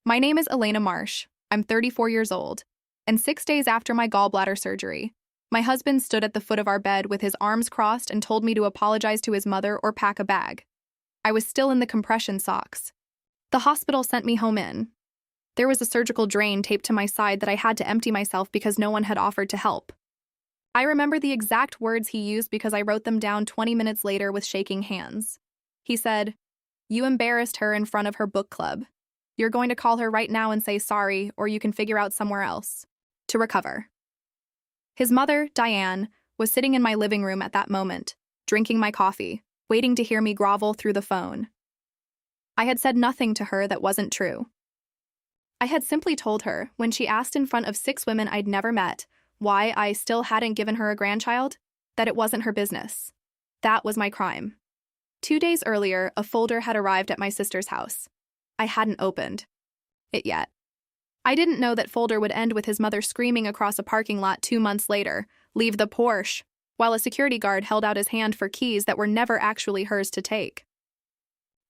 My name is Elena Marsh. I'm 34 years old. And 6 days after my gallbladder surgery, my husband stood at the foot of our bed with his arms crossed and told me to apologize to his mother or pack a bag. I was still in the compression socks. The hospital sent me home in. There was a surgical drain taped to my side that I had to empty myself because no one had offered to help. I remember the exact words he used because I wrote them down 20 minutes later with shaking hands. He said, "You embarrassed her in front of her book club. You're going to call her right now and say sorry, or you can figure out somewhere else to recover." His mother, Diane, was sitting in my living room at that moment, drinking my coffee, waiting to hear me grovel through the phone. I had said nothing to her that wasn't true. I had simply told her, when she asked in front of 6 women I'd never met why I still hadn't given her a grandchild, that it wasn't her business. That was my crime. 2 days earlier, a folder had arrived at my sister's house. I hadn't opened it yet. I didn't know that folder would end with his mother screaming across a parking lot 2 months later, "Leave the Porsche," while a security guard held out his hand for keys that were never actually hers to take.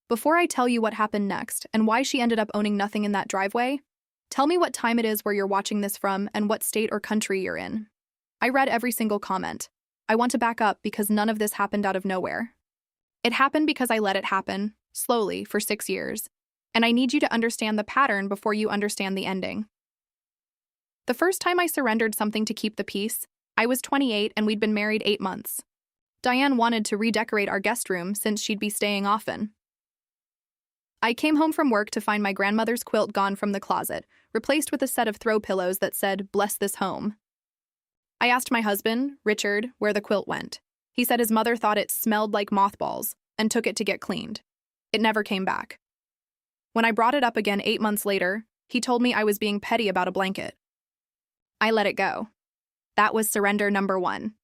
Before I tell you what happened next and why she ended up owning nothing in that driveway, tell me what time it is where you're watching this from and what state or country you're in. I read every single comment. I want to back up because none of this happened out of nowhere. It happened because I let it happen, slowly, for 6 years. And I need you to understand the pattern before you understand the ending. The first time I surrendered something to keep the peace, I was 28 and we'd been married 8 months. Diane wanted to redecorate our guest room since she'd be staying often. I came home from work to find my grandmother's quilt gone from the closet, replaced with a set of throw pillows that said, "Bless this home." I asked my husband, Richard, where the quilt went. He said his mother thought it smelled like mothballs and took it to get cleaned. It never came back. When I brought it up again 8 months later, he told me I was being petty about a blanket. I let it go. That was surrender number 1.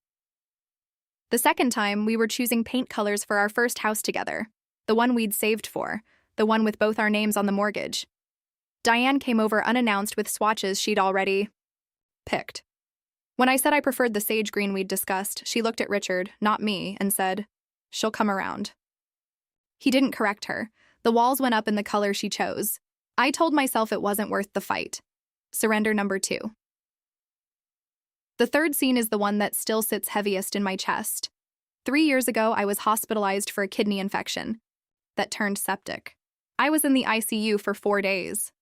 The second time, we were choosing paint colors for our first house together, the one we'd saved for, the one with both our names on the mortgage. Diane came over unannounced with swatches she'd already picked. When I said I preferred the sage green we'd discussed, she looked at Richard, not me, and said, "She'll come around." He didn't correct her. The walls went up in the color she chose. I told myself it wasn't worth the fight. Surrender number 2. The third scene is the one that still sits heaviest in my chest. 3 years ago, I was hospitalized for a kidney infection that turned septic. I was in the ICU for 4 days.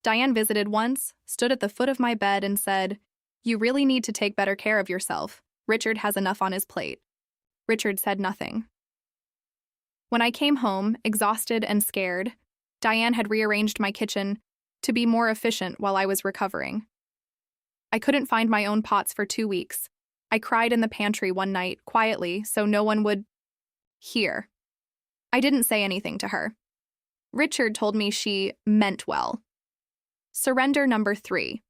Diane visited once, stood at the foot of my bed and said, "You really need to take better care of yourself. Richard has enough on his plate." Richard said nothing. When I came home, exhausted and scared, Diane had rearranged my kitchen to be more efficient while I was recovering. I couldn't find my own pots for 2 weeks. I cried in the pantry one night, quietly, so no one would hear. I didn't say anything to her. Richard told me she meant well. Surrender number 3.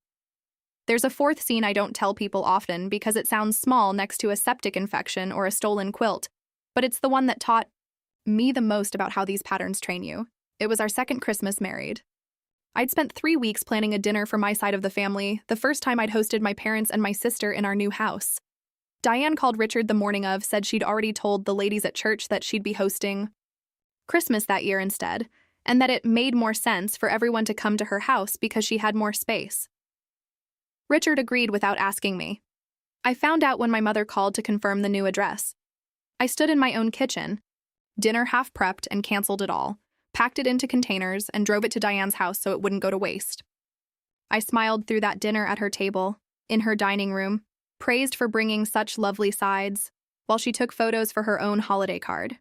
There's a fourth scene I don't tell people often because it sounds small next to a septic infection or a stolen quilt, but it's the one that taught me the most about how these patterns train you. It was our second Christmas married. I'd spent 3 weeks planning a dinner for my side of the family, the first time I'd hosted my parents and my sister in our new house. Diane called Richard the morning of, said she'd already told the ladies at church that she'd be hosting Christmas that year instead, and that it made more sense for everyone to come to her house because she had more space. Richard agreed without asking me. I found out when my mother called to confirm the new address. I stood in my own kitchen, dinner half prepped, and canceled it all, packed it into containers, and drove it to Diane's house so it wouldn't go to waste. I smiled through that dinner at her table, in her dining room, praised for bringing such lovely sides, while she took photos for her own holiday card.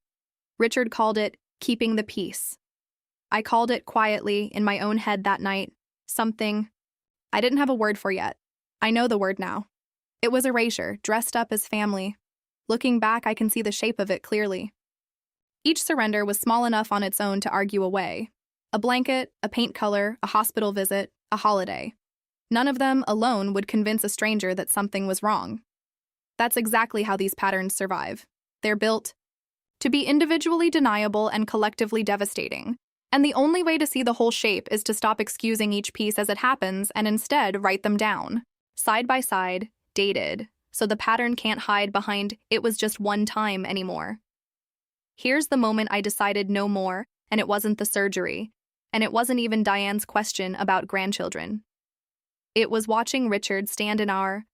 Richard called it keeping the peace. I called it quietly in my own head that night, something I didn't have a word for yet. I know the word now. It was erasure, dressed up as family. Looking back, I can see the shape of it clearly. Each surrender was small enough on its own to argue away. A blanket, a paint color, a hospital visit, a holiday. None of them alone would convince a stranger that something was wrong. That's exactly how these patterns survive. They're built to be individually deniable and collectively devastating. And the only way to see the whole shape is to stop excusing each piece as it happens and instead write them down, side by side, dated, so the pattern can't hide behind "it was just one time" anymore. Here's the moment I decided no more, and it wasn't the surgery. And it wasn't even Diane's question about grandchildren. It was watching Richard stand in our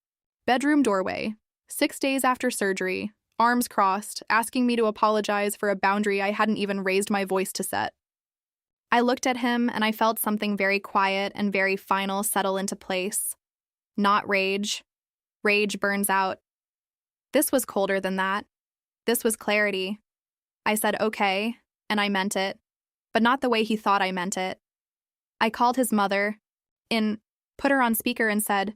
bedroom doorway, 6 days after surgery, arms crossed, asking me to apologize for a boundary I hadn't even raised my voice to set. I looked at him and I felt something very quiet and very final settle into place. Not rage. Rage burns out. This was colder than that. This was clarity. I said okay, and I meant it, but not the way he thought I meant it. I called his mother, put her on speaker and said,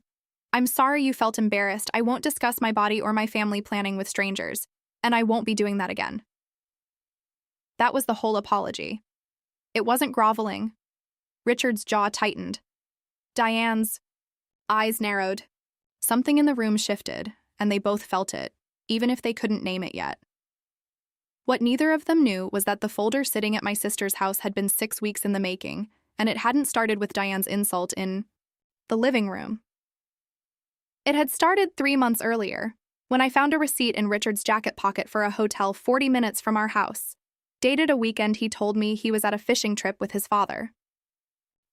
"I'm sorry you felt embarrassed. I won't discuss my body or my family planning with strangers, and I won't be doing that again." That was the whole apology. It wasn't groveling. Richard's jaw tightened. Diane's eyes narrowed. Something in the room shifted, and they both felt it, even if they couldn't name it yet. What neither of them knew was that the folder sitting at my sister's house had been 6 weeks in the making, and it hadn't started with Diane's insult in the living room. It had started 3 months earlier, when I found a receipt in Richard's jacket pocket for a hotel 40 minutes from our house, dated a weekend he told me he was at a fishing trip with his father.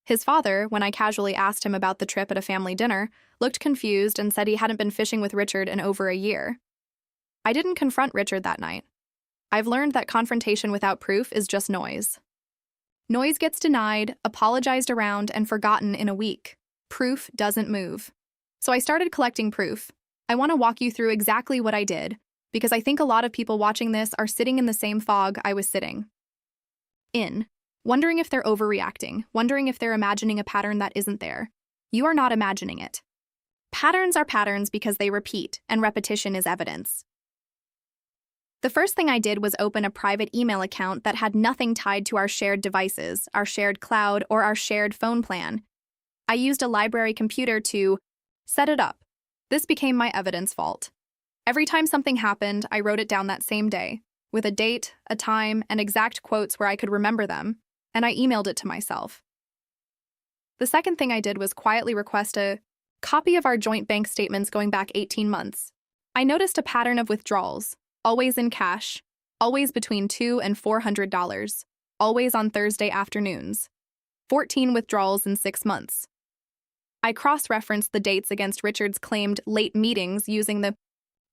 His father, when I casually asked him about the trip at a family dinner, looked confused and said he hadn't been fishing with Richard in over a year. I didn't confront Richard that night. I've learned that confrontation without proof is just noise. Noise gets denied, apologized around, and forgotten in a week. Proof doesn't move. So I started collecting proof. I want to walk you through exactly what I did, because I think a lot of people watching this are sitting in the same fog I was sitting in, wondering if they're overreacting, wondering if they're imagining a pattern that isn't there. You are not imagining it. Patterns are patterns because they repeat, and repetition is evidence. The first thing I did was open a private email account that had nothing tied to our shared devices, our shared cloud, or our shared phone plan. I used a library computer to set it up. This became my evidence vault. Every time something happened, I wrote it down that same day, with a date, a time, and exact quotes where I could remember them, and I emailed it to myself. The second thing I did was quietly request a copy of our joint bank statements going back 18 months. I noticed a pattern of withdrawals, always in cash, always between $200 and $400, always on Thursday afternoons. 14 withdrawals in 6 months. I cross-referenced the dates against Richard's claimed late meetings using the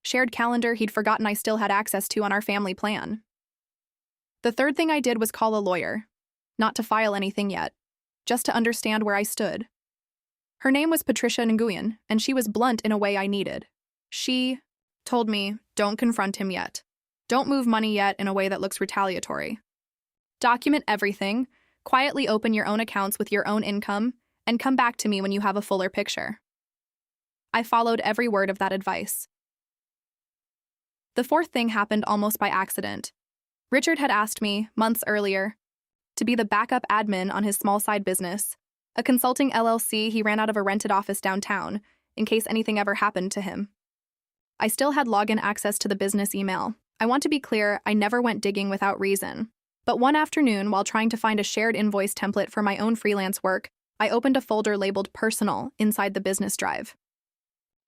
shared calendar he'd forgotten I still had access to on our family plan. The third thing I did was call a lawyer, not to file anything yet, just to understand where I stood. Her name was Patricia Nguyen, and she was blunt in a way I needed. She told me, don't confront him yet. Don't move money yet in a way that looks retaliatory. Document everything, quietly open your own accounts with your own income, and come back to me when you have a fuller picture. I followed every word of that advice. The fourth thing happened almost by accident. Richard had asked me, months earlier, to be the backup admin on his small side business, a consulting LLC he ran out of a rented office downtown, in case anything ever happened to him. I still had login access to the business email. I want to be clear, I never went digging without reason. But one afternoon, while trying to find a shared invoice template for my own freelance work, I opened a folder labeled Personal inside the business drive.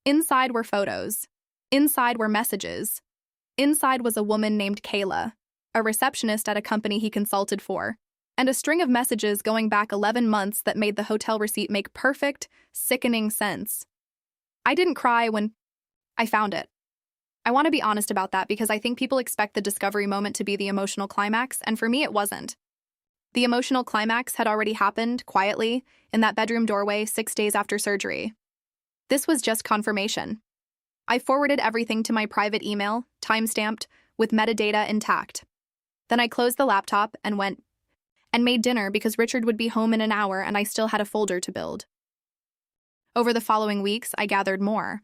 Inside were photos. Inside were messages. Inside was a woman named Kayla, a receptionist at a company he consulted for, and a string of messages going back 11 months that made the hotel receipt make perfect, sickening sense. I didn't cry when I found it. I want to be honest about that because I think people expect the discovery moment to be the emotional climax, and for me it wasn't. The emotional climax had already happened, quietly, in that bedroom doorway 6 days after surgery. This was just confirmation. I forwarded everything to my private email, time-stamped, with metadata intact. Then I closed the laptop and went and made dinner because Richard would be home in an hour and I still had a folder to build. Over the following weeks, I gathered more.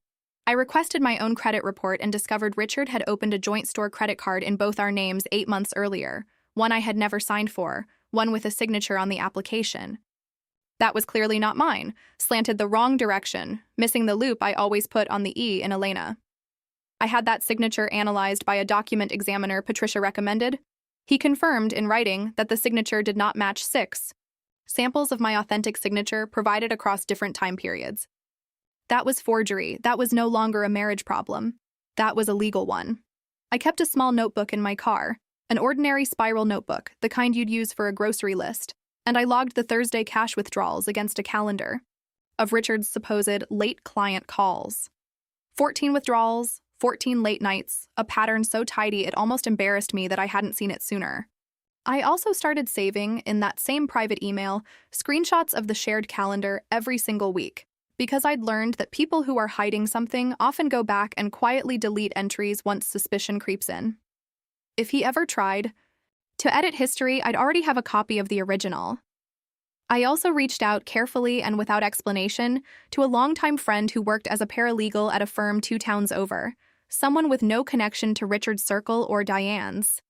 I requested my own credit report and discovered Richard had opened a joint store credit card in both our names 8 months earlier, one I had never signed for, one with a signature on the application. That was clearly not mine, slanted the wrong direction, missing the loop I always put on the E in Elena. I had that signature analyzed by a document examiner Patricia recommended. He confirmed in writing that the signature did not match 6 samples of my authentic signature provided across different time periods. That was forgery. That was no longer a marriage problem. That was a legal one. I kept a small notebook in my car, an ordinary spiral notebook, the kind you'd use for a grocery list. and I logged the Thursday cash withdrawals against a calendar of Richard's supposed late client calls. 14 withdrawals, 14 late nights, a pattern so tidy it almost embarrassed me that I hadn't seen it sooner. I also started saving, in that same private email, screenshots of the shared calendar every single week, because I'd learned that people who are hiding something often go back and quietly delete entries once suspicion creeps in. If he ever tried to edit history, I'd already have a copy of the original. I also reached out carefully and without explanation to a longtime friend who worked as a paralegal at a firm 2 towns over, someone with no connection to Richard's circle or Diane's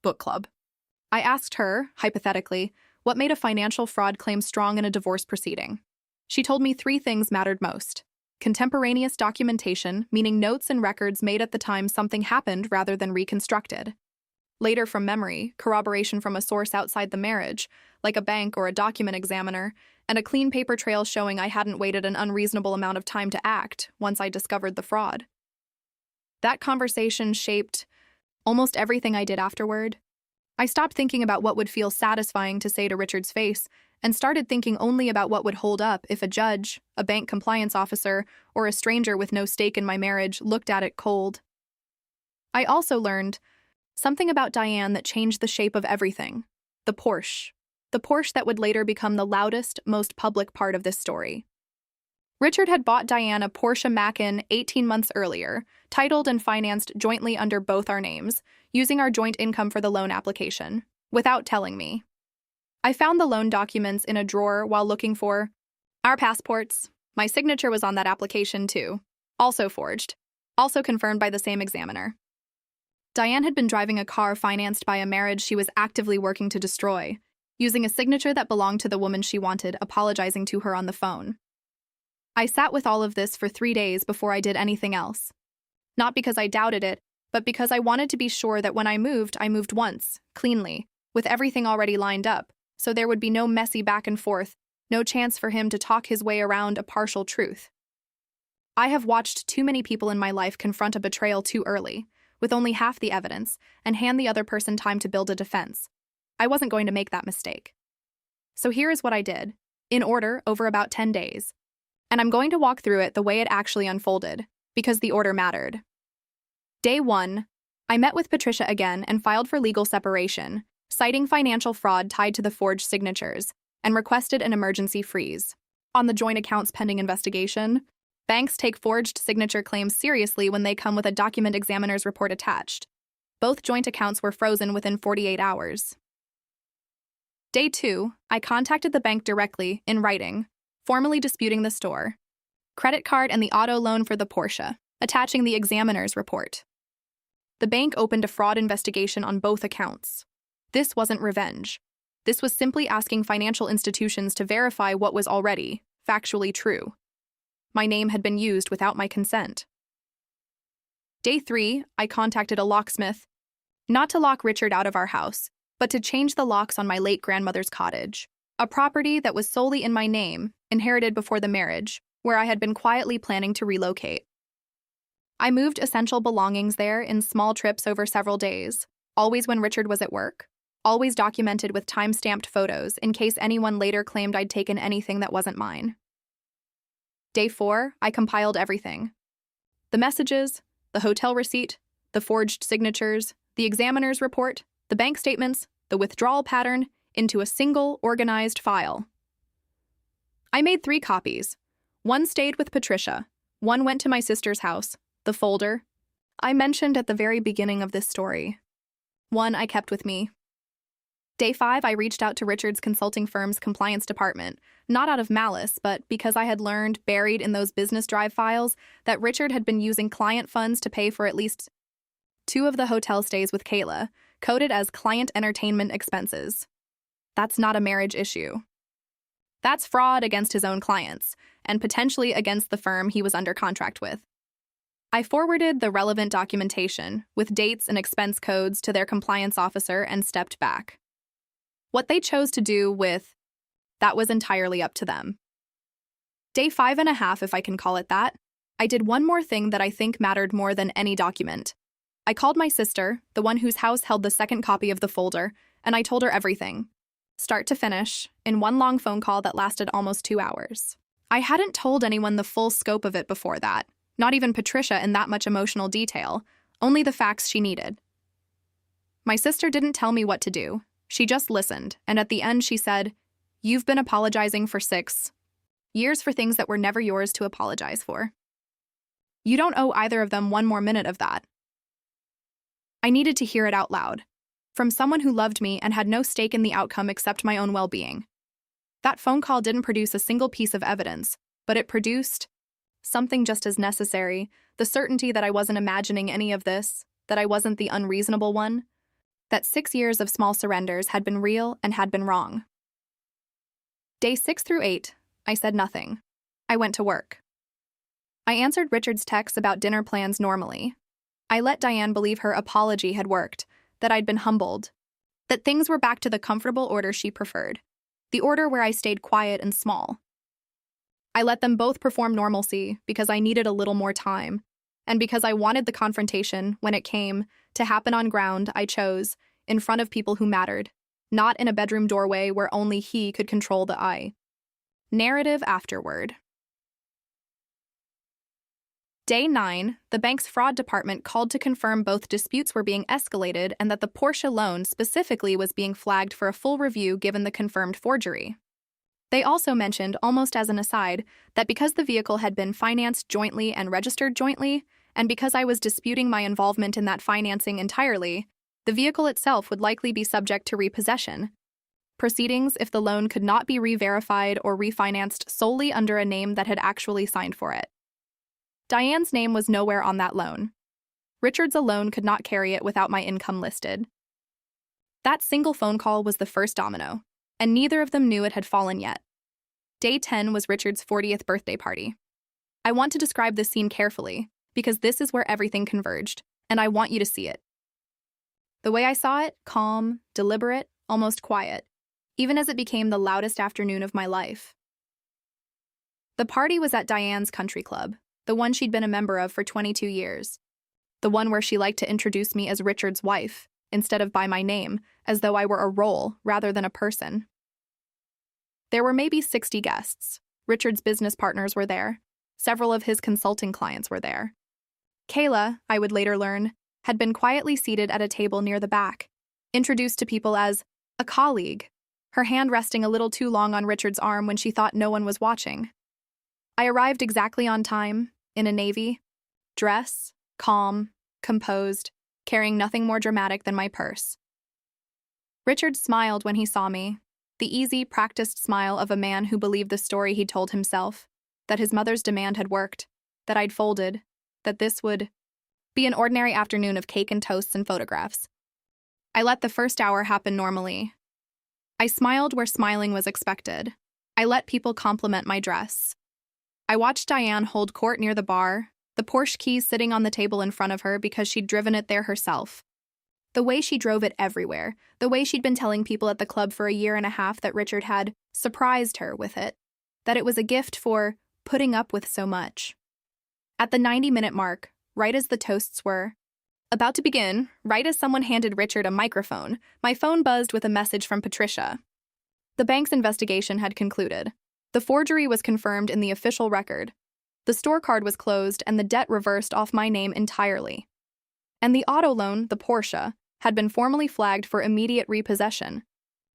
book club. I asked her, hypothetically, what made a financial fraud claim strong in a divorce proceeding. She told me 3 things mattered most: contemporaneous documentation, meaning notes and records made at the time something happened rather than reconstructed; later from memory, corroboration from a source outside the marriage, like a bank or a document examiner; and a clean paper trail showing I hadn't waited an unreasonable amount of time to act once I discovered the fraud. That conversation shaped almost everything I did afterward. I stopped thinking about what would feel satisfying to say to Richard's face and started thinking only about what would hold up if a judge, a bank compliance officer, or a stranger with no stake in my marriage looked at it cold. I also learned something about Diane that changed the shape of everything: the Porsche. The Porsche that would later become the loudest, most public part of this story. Richard had bought Diane a Porsche Macan 18 months earlier, titled and financed jointly under both our names, using our joint income for the loan application, without telling me. I found the loan documents in a drawer while looking for our passports. My signature was on that application too, also forged, also confirmed by the same examiner. Diane had been driving a car financed by a marriage she was actively working to destroy, using a signature that belonged to the woman she wanted, apologizing to her on the phone. I sat with all of this for 3 days before I did anything else. Not because I doubted it, but because I wanted to be sure that when I moved once, cleanly, with everything already lined up, so there would be no messy back and forth, no chance for him to talk his way around a partial truth. I have watched too many people in my life confront a betrayal too early, with only half the evidence, and hand the other person time to build a defense. I wasn't going to make that mistake. So here is what I did, in order, over about 10 days. And I'm going to walk through it the way it actually unfolded, because the order mattered. Day 1, I met with Patricia again and filed for legal separation, citing financial fraud tied to the forged signatures, and requested an emergency freeze. On the joint accounts pending investigation, banks take forged signature claims seriously when they come with a document examiner's report attached. Both joint accounts were frozen within 48 hours. Day 2, I contacted the bank directly, in writing, formally disputing the store, credit card, and the auto loan for the Porsche, attaching the examiner's report. The bank opened a fraud investigation on both accounts. This wasn't revenge. This was simply asking financial institutions to verify what was already factually true. My name had been used without my consent. Day 3, I contacted a locksmith, not to lock Richard out of our house, but to change the locks on my late grandmother's cottage, a property that was solely in my name, inherited before the marriage, where I had been quietly planning to relocate. I moved essential belongings there in small trips over several days, always when Richard was at work, always documented with time-stamped photos in case anyone later claimed I'd taken anything that wasn't mine. Day 4, I compiled everything. The messages, the hotel receipt, the forged signatures, the examiner's report, the bank statements, the withdrawal pattern, into a single, organized file. I made 3 copies. One stayed with Patricia. One went to my sister's house, the folder I mentioned at the very beginning of this story. One I kept with me. Day 5, I reached out to Richard's consulting firm's compliance department, not out of malice, but because I had learned, buried in those business drive files, that Richard had been using client funds to pay for at least 2 of the hotel stays with Kayla, coded as client entertainment expenses. That's not a marriage issue. That's fraud against his own clients, and potentially against the firm he was under contract with. I forwarded the relevant documentation, with dates and expense codes, to their compliance officer and stepped back. What they chose to do with that was entirely up to them. Day 5.5, if I can call it that, I did one more thing that I think mattered more than any document. I called my sister, the one whose house held the second copy of the folder, and I told her everything. start to finish, in one long phone call that lasted almost 2 hours. I hadn't told anyone the full scope of it before that, not even Patricia in that much emotional detail, only the facts she needed. My sister didn't tell me what to do. She just listened, and at the end she said, "You've been apologizing for 6 years for things that were never yours to apologize for. You don't owe either of them one more minute of that." I needed to hear it out loud, from someone who loved me and had no stake in the outcome except my own well-being. That phone call didn't produce a single piece of evidence, but it produced something just as necessary, the certainty that I wasn't imagining any of this, that I wasn't the unreasonable one, that 6 years of small surrenders had been real and had been wrong. Day 6 through 8, I said nothing. I went to work. I answered Richard's texts about dinner plans normally. I let Diane believe her apology had worked, that I'd been humbled, that things were back to the comfortable order she preferred, the order where I stayed quiet and small. I let them both perform normalcy because I needed a little more time, and because I wanted the confrontation, when it came, to happen on ground I chose, in front of people who mattered, not in a bedroom doorway where only he could control the eye. Narrative afterward. Day 9, the bank's fraud department called to confirm both disputes were being escalated and that the Porsche loan specifically was being flagged for a full review given the confirmed forgery. They also mentioned, almost as an aside, that because the vehicle had been financed jointly and registered jointly, and because I was disputing my involvement in that financing entirely, the vehicle itself would likely be subject to repossession proceedings if the loan could not be re-verified or refinanced solely under a name that had actually signed for it. Diane's name was nowhere on that loan. Richard's alone could not carry it without my income listed. That single phone call was the first domino, and neither of them knew it had fallen yet. Day 10 was Richard's 40th birthday party. I want to describe this scene carefully, because this is where everything converged, and I want you to see it. The way I saw it, calm, deliberate, almost quiet, even as it became the loudest afternoon of my life. The party was at Diane's country club, the one she'd been a member of for 22 years. The one where she liked to introduce me as Richard's wife, instead of by my name, as though I were a role rather than a person. There were maybe 60 guests. Richard's business partners were there. Several of his consulting clients were there. Kayla, I would later learn, had been quietly seated at a table near the back, introduced to people as a colleague, her hand resting a little too long on Richard's arm when she thought no one was watching. I arrived exactly on time, in a navy dress, calm, composed, carrying nothing more dramatic than my purse. Richard smiled when he saw me, the easy, practiced smile of a man who believed the story he'd told himself, that his mother's demand had worked, that I'd folded, that this would be an ordinary afternoon of cake and toasts and photographs. I let the first hour happen normally. I smiled where smiling was expected. I let people compliment my dress. I watched Diane hold court near the bar, the Porsche keys sitting on the table in front of her because she'd driven it there herself. The way she drove it everywhere, the way she'd been telling people at the club for a year and a half that Richard had surprised her with it, that it was a gift for putting up with so much. At the 90-minute mark, right as the toasts were about to begin, right as someone handed Richard a microphone, my phone buzzed with a message from Patricia. The bank's investigation had concluded. The forgery was confirmed in the official record. The store card was closed and the debt reversed off my name entirely. And the auto loan, the Porsche, had been formally flagged for immediate repossession.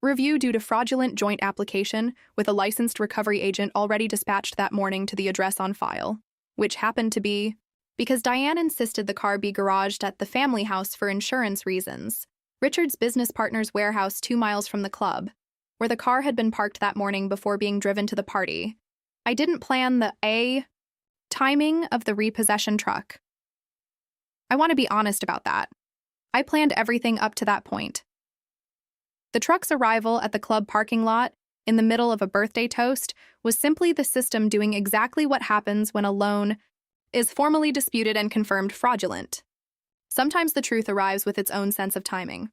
Review due to fraudulent joint application with a licensed recovery agent already dispatched that morning to the address on file, which happened to be because Diane insisted the car be garaged at the family house for insurance reasons, Richard's business partner's warehouse 2 miles from the club, where the car had been parked that morning before being driven to the party. I didn't plan the timing of the repossession truck. I want to be honest about that. I planned everything up to that point. The truck's arrival at the club parking lot, in the middle of a birthday toast, was simply the system doing exactly what happens when a loan is formally disputed and confirmed fraudulent. Sometimes the truth arrives with its own sense of timing.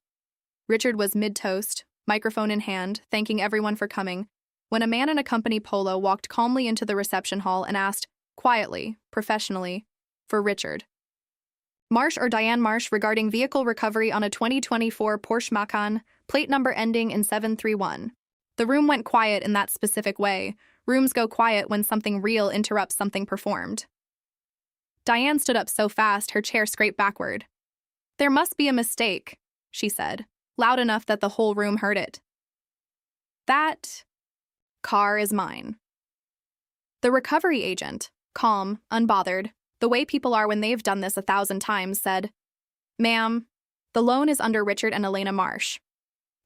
Richard was mid-toast, microphone in hand, thanking everyone for coming, when a man in a company polo walked calmly into the reception hall and asked, quietly, professionally, for Richard. Marsh or Diane Marsh regarding vehicle recovery on a 2024 Porsche Macan, plate number ending in 731. The room went quiet in that specific way. Rooms go quiet when something real interrupts something performed. Diane stood up so fast her chair scraped backward. "There must be a mistake," she said, loud enough that the whole room heard it. "That car is mine." The recovery agent, calm, unbothered, the way people are when they've done this 1,000 times, said, "Ma'am, the loan is under Richard and Elena Marsh.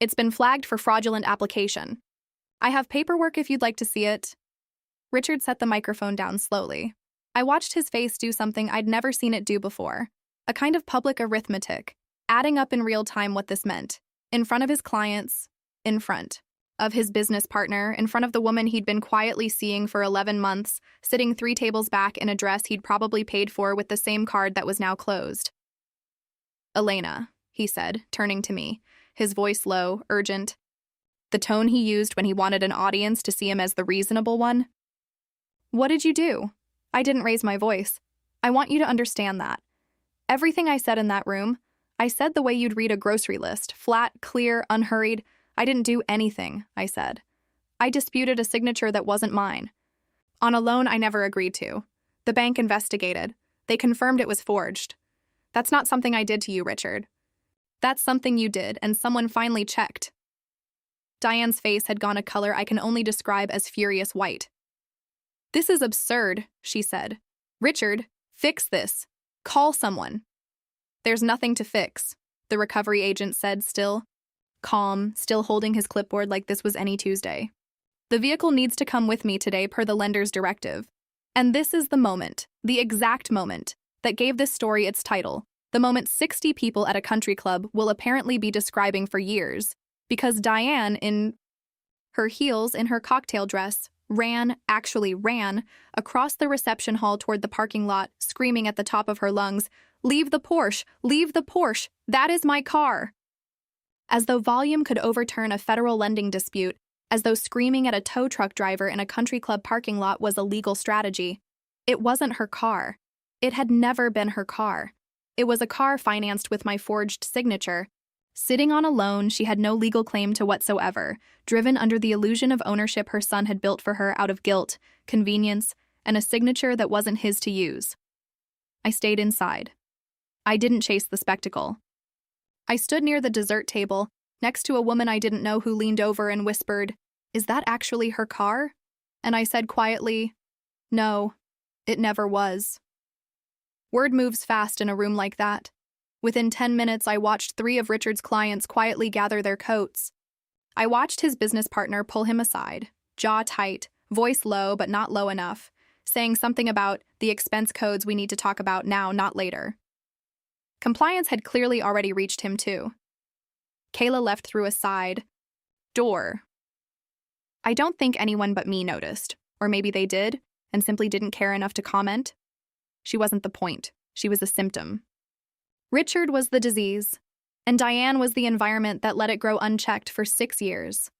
It's been flagged for fraudulent application. I have paperwork if you'd like to see it." Richard set the microphone down slowly. I watched his face do something I'd never seen it do before, a kind of public arithmetic, adding up in real time what this meant, in front of his clients, in front of his business partner, in front of the woman he'd been quietly seeing for 11 months, sitting 3 tables back in a dress he'd probably paid for with the same card that was now closed. "Elena," he said, turning to me, his voice low, urgent, the tone he used when he wanted an audience to see him as the reasonable one. "What did you do?" I didn't raise my voice. "I want you to understand that. Everything I said in that room, I said the way you'd read a grocery list, flat, clear, unhurried. I didn't do anything," I said. "I disputed a signature that wasn't mine. On a loan I never agreed to. The bank investigated. They confirmed it was forged. That's not something I did to you, Richard. That's something you did, and someone finally checked." Diane's face had gone a color I can only describe as furious white. "This is absurd," she said. "Richard, fix this. Call someone." "There's nothing to fix," the recovery agent said, still calm, still holding his clipboard like this was any Tuesday. "The vehicle needs to come with me today per the lender's directive. And this is the moment, the exact moment, that gave this story its title, the moment 60 people at a country club will apparently be describing for years, because Diane, in her heels, in her cocktail dress, actually ran, across the reception hall toward the parking lot, screaming at the top of her lungs, "Leave the Porsche! Leave the Porsche! That is my car!" As though volume could overturn a federal lending dispute, as though screaming at a tow truck driver in a country club parking lot was a legal strategy. It wasn't her car. It had never been her car. It was a car financed with my forged signature. Sitting on a loan she had no legal claim to whatsoever, driven under the illusion of ownership her son had built for her out of guilt, convenience, and a signature that wasn't his to use. I stayed inside. I didn't chase the spectacle. I stood near the dessert table, next to a woman I didn't know who leaned over and whispered, "Is that actually her car?" And I said quietly, "No, it never was." Word moves fast in a room like that. Within 10 minutes, I watched 3 of Richard's clients quietly gather their coats. I watched his business partner pull him aside, jaw tight, voice low but not low enough, saying something about the expense codes we need to talk about now, not later. Compliance had clearly already reached him too. Kayla left through a side door. I don't think anyone but me noticed, or maybe they did, and simply didn't care enough to comment. She wasn't the point. She was a symptom. Richard was the disease, and Diane was the environment that let it grow unchecked for 6 years.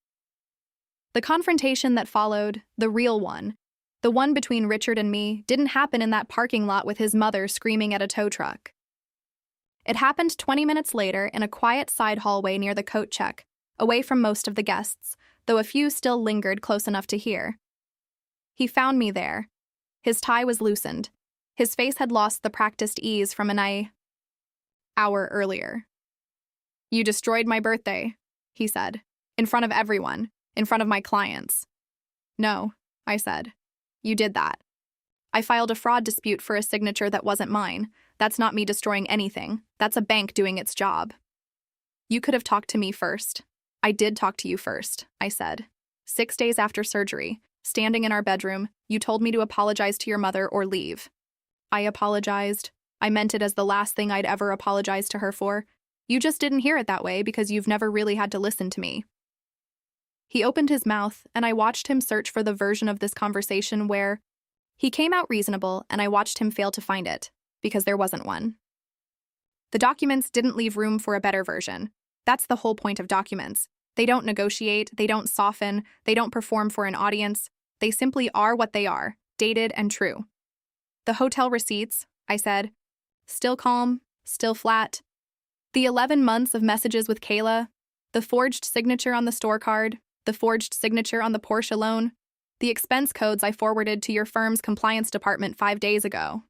The confrontation that followed, the real one, the one between Richard and me, didn't happen in that parking lot with his mother screaming at a tow truck. It happened 20 minutes later in a quiet side hallway near the coat check, away from most of the guests, though a few still lingered close enough to hear. He found me there. His tie was loosened. His face had lost the practiced ease from an hour earlier. "You destroyed my birthday," he said, in front of everyone, in front of my clients. "No," I said. "You did that. I filed a fraud dispute for a signature that wasn't mine. That's not me destroying anything. That's a bank doing its job." "You could have talked to me first." "I did talk to you first," I said. 6 days after surgery, standing in our bedroom, you told me to apologize to your mother or leave. I apologized. I meant it as the last thing I'd ever apologize to her for. You just didn't hear it that way because you've never really had to listen to me. He opened his mouth, and I watched him search for the version of this conversation where he came out reasonable, and I watched him fail to find it, because there wasn't one. The documents didn't leave room for a better version. That's the whole point of documents. They don't negotiate, they don't soften, they don't perform for an audience. They simply are what they are, dated and true. "The hotel receipts," I said. Still calm, still flat. "The 11 months of messages with Kayla, The forged signature on the store card, the forged signature on the Porsche loan, the expense codes I forwarded to your firm's compliance department 5 days ago.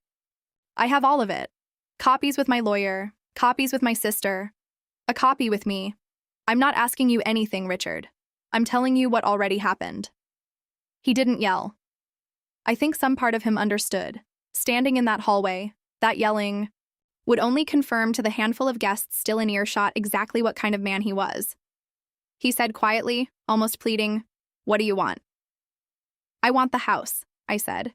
I have all of it. Copies with my lawyer, copies with my sister, a copy with me. I'm not asking you anything, Richard. I'm telling you what already happened. He didn't yell. I think some part of him understood. Standing in that hallway, that yelling would only confirm to the handful of guests still in earshot exactly what kind of man he was. He said quietly, almost pleading, "What do you want?" "I want the house," I said.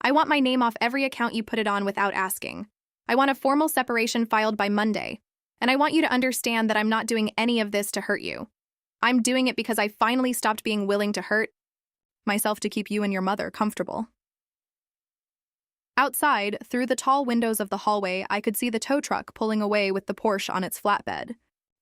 "I want my name off every account you put it on without asking. I want a formal separation filed by Monday, and I want you to understand that I'm not doing any of this to hurt you. I'm doing it because I finally stopped being willing to hurt myself to keep you and your mother comfortable." Outside, through the tall windows of the hallway, I could see the tow truck pulling away with the Porsche on its flatbed.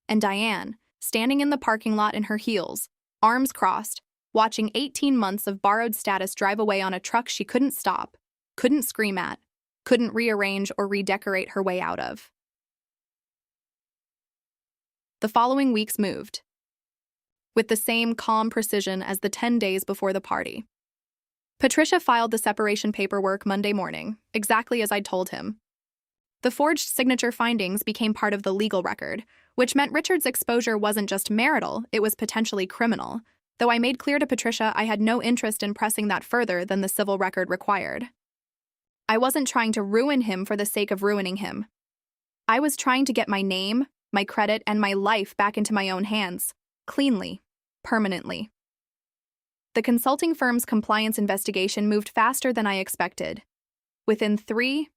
And Diane, standing in the parking lot in her heels, arms crossed, watching 18 months of borrowed status drive away on a truck she couldn't stop, couldn't scream at, couldn't rearrange or redecorate her way out of. The following weeks moved, with the same calm precision as the 10 days before the party. Patricia filed the separation paperwork Monday morning, exactly as I'd told him. The forged signature findings became part of the legal record, which meant Richard's exposure wasn't just marital, it was potentially criminal, though I made clear to Patricia I had no interest in pressing that further than the civil record required. I wasn't trying to ruin him for the sake of ruining him. I was trying to get my name, my credit, and my life back into my own hands, cleanly, permanently. The consulting firm's compliance investigation moved faster than I expected. Within 3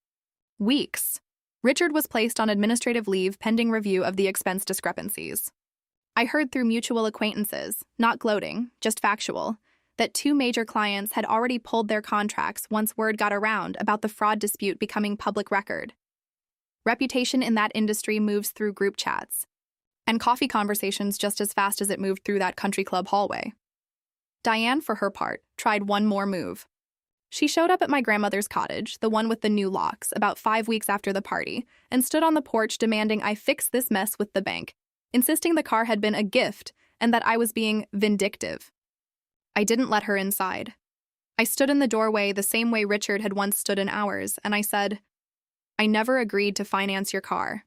weeks, Richard was placed on administrative leave pending review of the expense discrepancies. I heard through mutual acquaintances, not gloating, just factual, that 2 major clients had already pulled their contracts once word got around about the fraud dispute becoming public record. Reputation in that industry moves through group chats and coffee conversations just as fast as it moved through that country club hallway. Diane, for her part, tried one more move. She showed up at my grandmother's cottage, the one with the new locks, about 5 weeks after the party, and stood on the porch demanding I fix this mess with the bank, insisting the car had been a gift and that I was being vindictive. I didn't let her inside. I stood in the doorway the same way Richard had once stood in ours, and I said, "I never agreed to finance your car.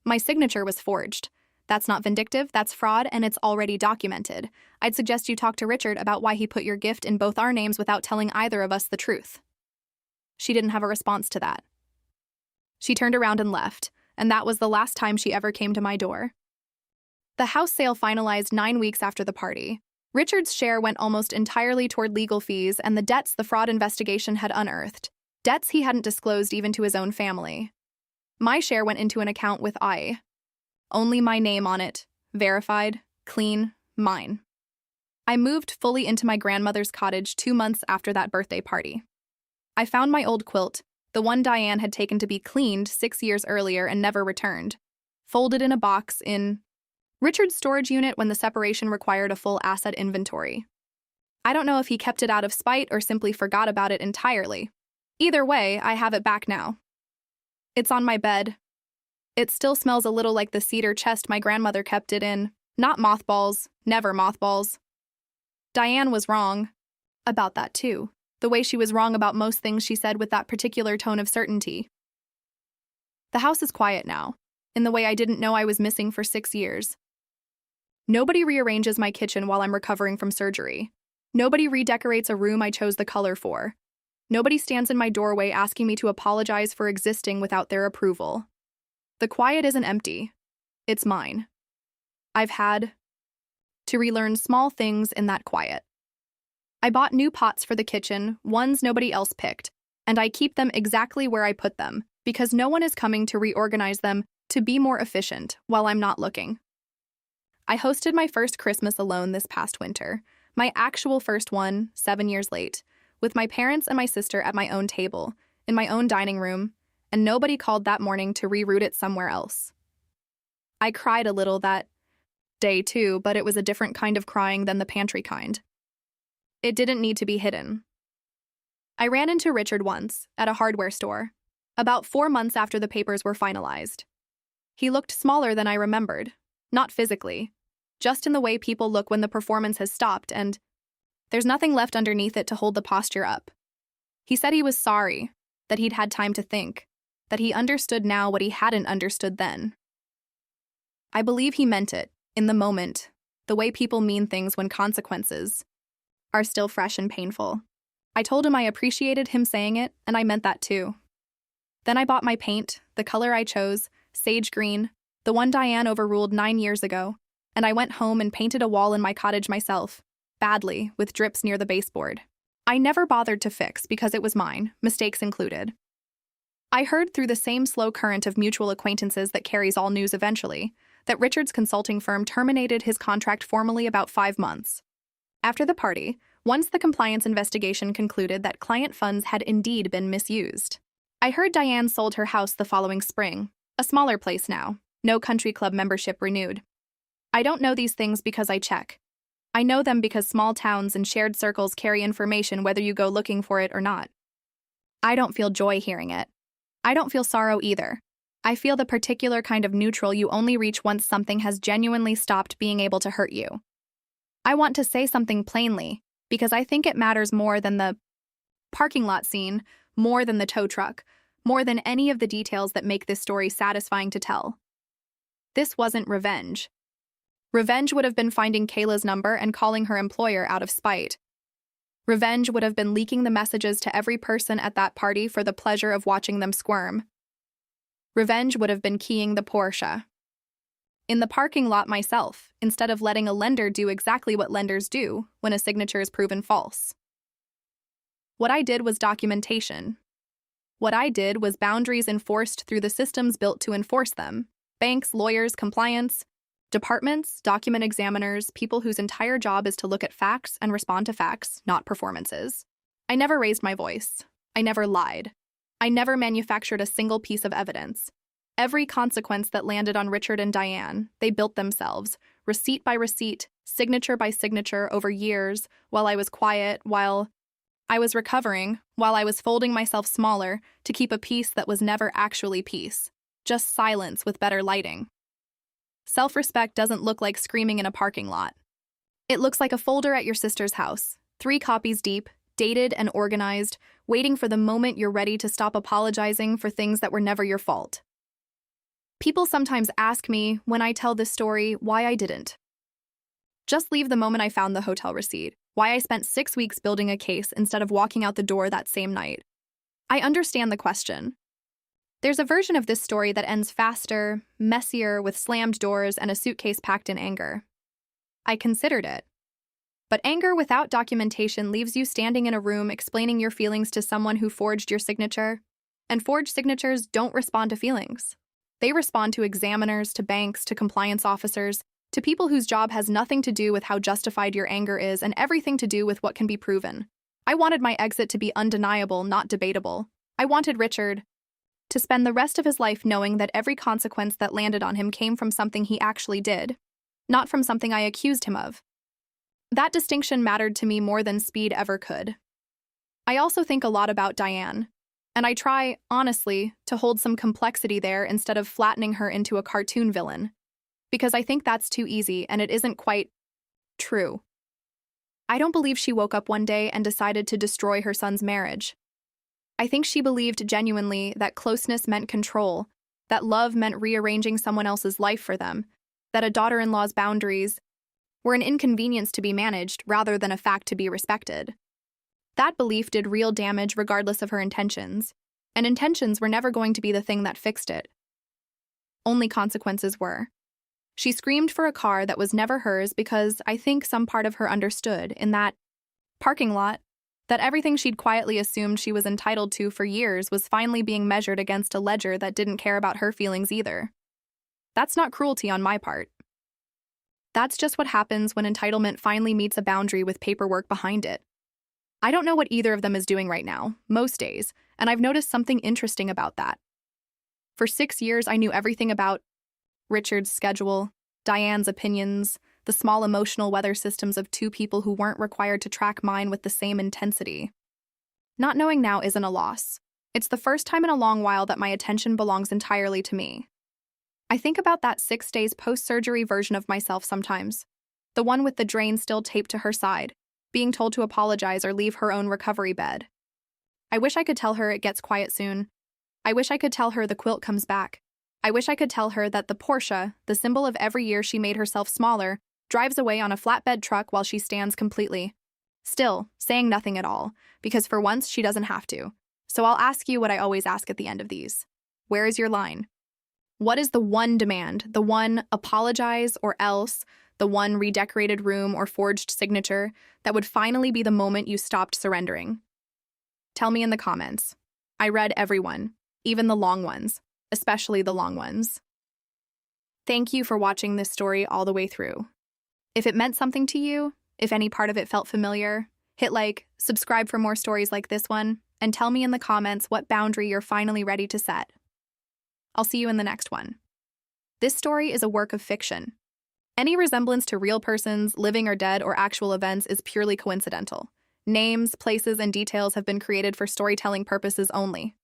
My signature was forged. That's not vindictive, that's fraud, and it's already documented. I'd suggest you talk to Richard about why he put your gift in both our names without telling either of us the truth." She didn't have a response to that. She turned around and left, and that was the last time she ever came to my door. The house sale finalized 9 weeks after the party. Richard's share went almost entirely toward legal fees and the debts the fraud investigation had unearthed, debts he hadn't disclosed even to his own family. My share went into an account with only my name on it, verified, clean, mine. I moved fully into my grandmother's cottage 2 months after that birthday party. I found my old quilt, the one Diane had taken to be cleaned 6 years earlier and never returned, folded in a box in Richard's storage unit when the separation required a full asset inventory. I don't know if he kept it out of spite or simply forgot about it entirely. Either way, I have it back now. It's on my bed. It still smells a little like the cedar chest my grandmother kept it in. Not mothballs, never mothballs. Diane was wrong about that too, the way she was wrong about most things she said with that particular tone of certainty. The house is quiet now, in the way I didn't know I was missing for 6 years. Nobody rearranges my kitchen while I'm recovering from surgery. Nobody redecorates a room I chose the color for. Nobody stands in my doorway asking me to apologize for existing without their approval. The quiet isn't empty. It's mine. I've had to relearn small things in that quiet. I bought new pots for the kitchen, ones nobody else picked, and I keep them exactly where I put them, because no one is coming to reorganize them to be more efficient while I'm not looking. I hosted my first Christmas alone this past winter, my actual first one, 7 years late, with my parents and my sister at my own table, in my own dining room, and nobody called that morning to reroute it somewhere else. I cried a little that day too, but it was a different kind of crying than the pantry kind. It didn't need to be hidden. I ran into Richard once, at a hardware store, about 4 months after the papers were finalized. He looked smaller than I remembered, not physically, just in the way people look when the performance has stopped and there's nothing left underneath it to hold the posture up. He said he was sorry, that he'd had time to think, that he understood now what he hadn't understood then. I believe he meant it, in the moment, the way people mean things when consequences are still fresh and painful. I told him I appreciated him saying it, and I meant that too. Then I bought my paint, the color I chose, sage green, the one Diane overruled 9 years ago, and I went home and painted a wall in my cottage myself, badly, with drips near the baseboard. I never bothered to fix because it was mine, mistakes included. I heard through the same slow current of mutual acquaintances that carries all news eventually, that Richard's consulting firm terminated his contract formally about 5 months. After the party, once the compliance investigation concluded that client funds had indeed been misused. I heard Diane sold her house the following spring, a smaller place now, no country club membership renewed. I don't know these things because I check. I know them because small towns and shared circles carry information whether you go looking for it or not. I don't feel joy hearing it. I don't feel sorrow either. I feel the particular kind of neutral you only reach once something has genuinely stopped being able to hurt you. I want to say something plainly, because I think it matters more than the parking lot scene, more than the tow truck, more than any of the details that make this story satisfying to tell. This wasn't revenge. Revenge would have been finding Kayla's number and calling her employer out of spite. Revenge would have been leaking the messages to every person at that party for the pleasure of watching them squirm. Revenge would have been keying the Porsche in the parking lot myself, instead of letting a lender do exactly what lenders do when a signature is proven false. What I did was documentation. What I did was boundaries enforced through the systems built to enforce them. Banks, lawyers, compliance, departments, document examiners, people whose entire job is to look at facts and respond to facts, not performances. I never raised my voice. I never lied. I never manufactured a single piece of evidence. Every consequence that landed on Richard and Diane, they built themselves, receipt by receipt, signature by signature over years, while I was quiet, while I was recovering, while I was folding myself smaller to keep a peace that was never actually peace, just silence with better lighting. Self-respect doesn't look like screaming in a parking lot. It looks like a folder at your sister's house, 3 copies deep, dated and organized, waiting for the moment you're ready to stop apologizing for things that were never your fault. People sometimes ask me, when I tell this story, why I didn't just leave the moment I found the hotel receipt, why I spent 6 weeks building a case instead of walking out the door that same night. I understand the question. There's a version of this story that ends faster, messier, with slammed doors and a suitcase packed in anger. I considered it. But anger without documentation leaves you standing in a room explaining your feelings to someone who forged your signature. And forged signatures don't respond to feelings. They respond to examiners, to banks, to compliance officers, to people whose job has nothing to do with how justified your anger is and everything to do with what can be proven. I wanted my exit to be undeniable, not debatable. I wanted Richard to spend the rest of his life knowing that every consequence that landed on him came from something he actually did, not from something I accused him of. That distinction mattered to me more than speed ever could. I also think a lot about Diane, and I try, honestly, to hold some complexity there instead of flattening her into a cartoon villain, because I think that's too easy and it isn't quite true. I don't believe she woke up one day and decided to destroy her son's marriage. I think she believed genuinely that closeness meant control, that love meant rearranging someone else's life for them, that a daughter-in-law's boundaries were an inconvenience to be managed rather than a fact to be respected. That belief did real damage regardless of her intentions, and intentions were never going to be the thing that fixed it. Only consequences were. She screamed for a car that was never hers because I think some part of her understood, in that parking lot, that everything she'd quietly assumed she was entitled to for years was finally being measured against a ledger that didn't care about her feelings either. That's not cruelty on my part. That's just what happens when entitlement finally meets a boundary with paperwork behind it. I don't know what either of them is doing right now, most days, and I've noticed something interesting about that. For 6 years, I knew everything about Richard's schedule, Diane's opinions, the small emotional weather systems of 2 people who weren't required to track mine with the same intensity. Not knowing now isn't a loss. It's the first time in a long while that my attention belongs entirely to me. I think about that 6 days post-surgery version of myself sometimes. The one with the drain still taped to her side, being told to apologize or leave her own recovery bed. I wish I could tell her it gets quiet soon. I wish I could tell her the quilt comes back. I wish I could tell her that the Porsche, the symbol of every year she made herself smaller, drives away on a flatbed truck while she stands completely. Still, saying nothing at all, because for once she doesn't have to. So I'll ask you what I always ask at the end of these. Where is your line? What is the one demand, the one apologize or else, the one redecorated room or forged signature that would finally be the moment you stopped surrendering? Tell me in the comments. I read everyone, even the long ones, especially the long ones. Thank you for watching this story all the way through. If it meant something to you, if any part of it felt familiar, hit like, subscribe for more stories like this one, and tell me in the comments what boundary you're finally ready to set. I'll see you in the next one. This story is a work of fiction. Any resemblance to real persons, living or dead, or actual events is purely coincidental. Names, places, and details have been created for storytelling purposes only.